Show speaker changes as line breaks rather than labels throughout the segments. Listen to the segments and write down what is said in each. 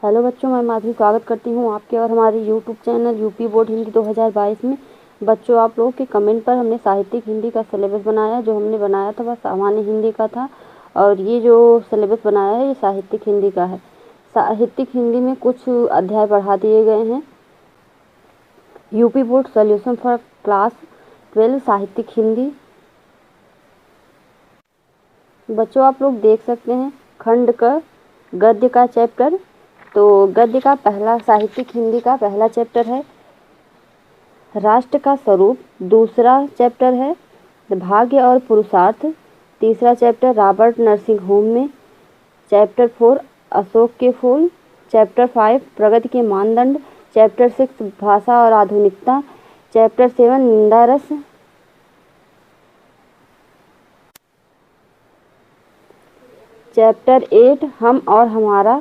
Hello बच्चों, मैं माधुरी स्वागत करती हूँ आपके और हमारे YouTube channel UP board Hindi 2022 में। बच्चों, आप लोगों के कमेंट पर हमने साहित्यिक हिंदी का सिलेबस बनाया। जो हमने बनाया था वह सामान्य हिंदी का था और ये जो सिलेबस बनाया है ये साहित्यिक हिंदी का है। साहित्यिक हिंदी में कुछ अध्याय बढ़ा दिए गए हैं। UP board solution for class 12 साहित्यिक हिंदी। बच्चों, आप लोग देख सकते हैं खंड क गद्य का चैप्टर। तो गद्य का पहला साहित्यिक हिंदी का पहला चैप्टर है राष्ट्र का स्वरूप। दूसरा चैप्टर है भाग्य और पुरुषार्थ। तीसरा चैप्टर रॉबर्ट नर्सिंग होम में। चैप्टर 4 अशोक के फूल। चैप्टर 5 प्रगति के मानदंड। चैप्टर 6 भाषा और आधुनिकता। चैप्टर 7 निंदा रस। चैप्टर 8 हम और हमारा।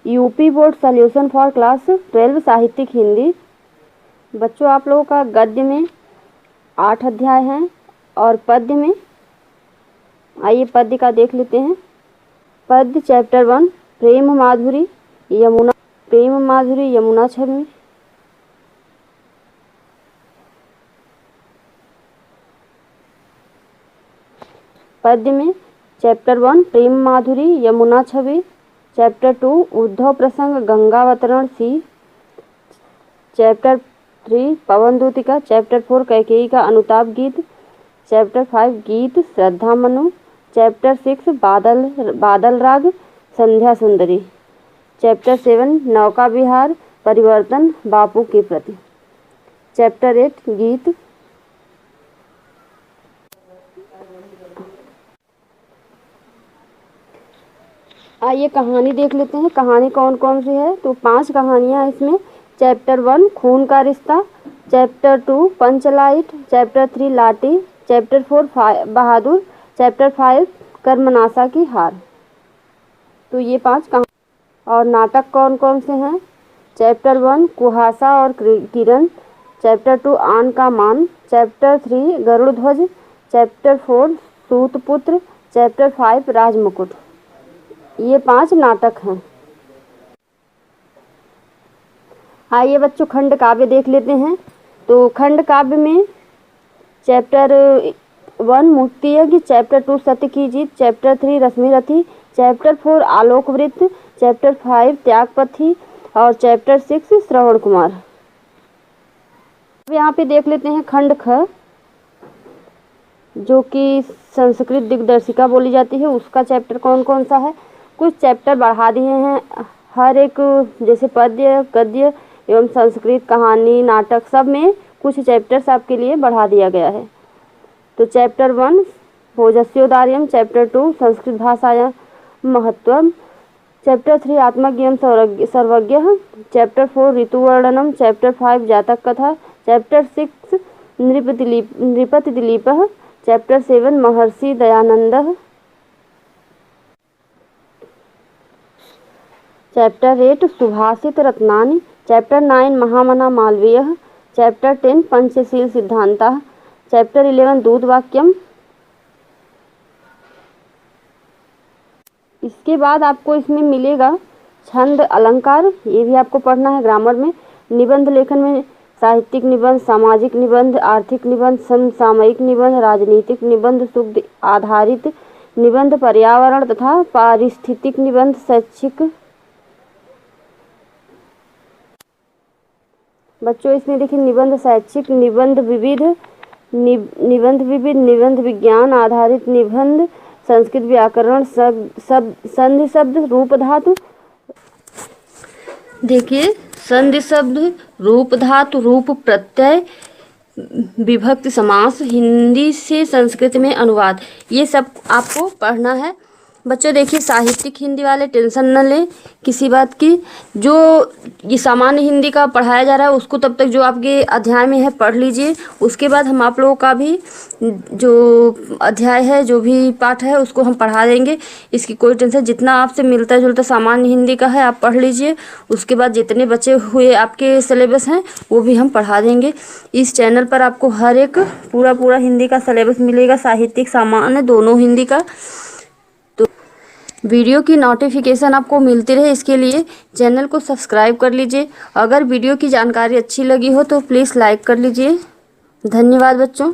UP board solution for class 12 साहित्यिक हिंदी। बच्चों, आप लोगों का गद्य में 8 अध्याय हैं और पद्य में, आइए पद्य का देख लेते हैं। पद्य चैप्टर 1 प्रेम माधुरी यमुना छवि। पद्य में चैप्टर 1 प्रेम माधुरी यमुना छवि। चैप्टर 2 उद्धव प्रसंग गंगावतरण सी। चैप्टर 3 पवन दूतिका। चैप्टर 4 कैकेयी का अनुताप गीत। चैप्टर 5 गीत श्रद्धा मनु। चैप्टर 6 बादल राग संध्या सुंदरी। चैप्टर 7 नौका विहार परिवर्तन बापू के प्रति। चैप्टर 8 गीत। आइए कहानी देख लेते हैं। कहानी कौन कौन सी है, तो 5 कहानियाँ इसमें। चैप्टर 1 खून का रिश्ता। चैप्टर 2 पंचलाइट। चैप्टर 3 लाठी। चैप्टर 4 बहादुर। चैप्टर 5 कर्मनाशा की हार। तो ये 5 कहानी। और नाटक कौन कौन से हैं। चैप्टर 1 कुहासा और किरण। चैप्टर 2 आन का मान। चैप्टर 3 गरुड़ ध्वज। चैप्टर 4 सूतपुत्र। चैप्टर 5 राजमुकुट। ये 5 नाटक हैं। आइए बच्चों खंड काव्य देख लेते हैं। तो खंड काव्य में चैप्टर 1 मुक्ति यज्ञ। चैप्टर 2 सत्य की जीत। चैप्टर 3 रश्मिरथी। चैप्टर 4 आलोक वृत्त। चैप्टर 5 त्यागपथी और चैप्टर 6 श्रवण कुमार। अब यहाँ पे देख लेते हैं खंड ख, जो कि संस्कृत दिग्दर्शिका बोली जाती है, उसका चैप्टर कौन कौन सा है। कुछ चैप्टर बढ़ा दिए हैं हर एक, जैसे पद्य गद्य एवं संस्कृत कहानी नाटक सब में कुछ चैप्टर्स आपके लिए बढ़ा दिया गया है। तो चैप्टर 1 भोजस्योदार्यम। चैप्टर 2 संस्कृत भाषाया महत्वम। चैप्टर 3 आत्मज्ञ सर्वज्ञ। चैप्टर 4 ऋतुवर्णनम। चैप्टर 5 जातक कथा। Chapter 6 नृपति Dilip. Chapter 7 Maharshi Dayanand. Chapter 8 सुभाषित रत्नानि। चैप्टर 9 महामना मालवीय। चैप्टर 10 पंचशील सिद्धांतः। चैप्टर 11 दूत वाक्यम। इसके बाद आपको इसमें मिलेगा छंद अलंकार, ये भी आपको पढ़ना है ग्रामर में। निबंध लेखन में साहित्यिक निबंध, सामाजिक निबंध, आर्थिक निबंध, समसामयिक निबंध, राजनीतिक निबंध, शुद्ध आधारित निबंध, पर्यावरण तथा पारिस्थितिक निबंध, शैक्षिक। बच्चों इसमें देखिए निबंध शैक्षिक, निबंध विविध, निबंध विज्ञान आधारित निबंध, संस्कृत व्याकरण, संधि शब्द रूप धातु। देखिए संधि शब्द रूप धातु रूप प्रत्यय विभक्ति समास, हिंदी से संस्कृत में अनुवाद, ये सब आपको पढ़ना है। बच्चों देखिए साहित्यिक हिंदी वाले टेंशन न लें किसी बात की। जो ये सामान्य हिंदी का पढ़ाया जा रहा है उसको तब तक जो आपके अध्याय में है पढ़ लीजिए। उसके बाद हम आप लोगों का भी जो अध्याय है, जो भी पाठ है उसको हम पढ़ा देंगे। इसकी कोई टेंशन, जितना आपसे मिलता जुलता सामान्य हिंदी का है आप पढ़ लीजिए। उसके बाद जितने बचे हुए आपके सिलेबस हैं वो भी हम पढ़ा देंगे। इस चैनल पर आपको हर एक पूरा हिंदी का सिलेबस मिलेगा, साहित्यिक सामान्य दोनों हिंदी का। वीडियो की नोटिफिकेशन आपको मिलती रहे इसके लिए चैनल को सब्सक्राइब कर लीजिए। अगर वीडियो की जानकारी अच्छी लगी हो तो प्लीज़ लाइक कर लीजिए। धन्यवाद बच्चों।